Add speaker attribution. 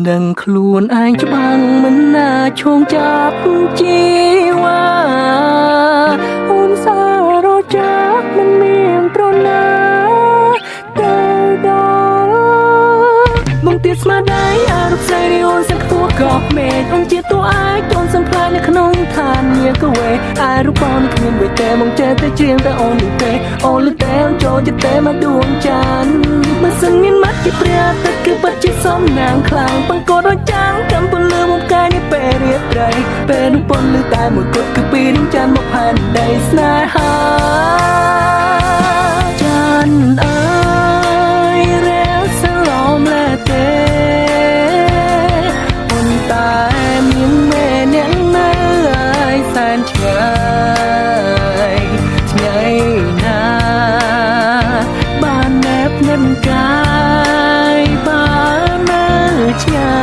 Speaker 1: នឹងខ្លួនឯងច្បាំងមិនណាឈោងចាប់ជីវ៉ាអូនសាររចាក់មិនមានត្រណាទៅដល់បងទៀតស្មារតីអារម្មណ៍ស្រីនេះអូនសឹកខ្ពស់ក៏មេឃអូនជាតួឯកអូនសំផ្លាញ់នៅក្នុងឋានមានកវេអារូបបងនេះគ្មានអ្វីទេមកចេះតែជាងតែអូននេះទេអូនលើតែអូនចូលចិត្តតែមកដួងចានបើសិនមានមាត់ជាព្រះទឹកគឺពិតជាសំណាងខ្លាំងបង្កត់រចាំងកំពន្លឺមកកាយនេះពេលរាត្រីពេលនោះពន្លឺតែមួយគត់គឺពីនឹងចានមកផែនដីស្នេហាចានអើយរែលសឡំលែទេប៉ុន្តែមានមេអ្នកនៅឯសែនឆ្ងាយឆ្ងាយណាបានណែបនឹងកាយបាននៅឆ្ងាយ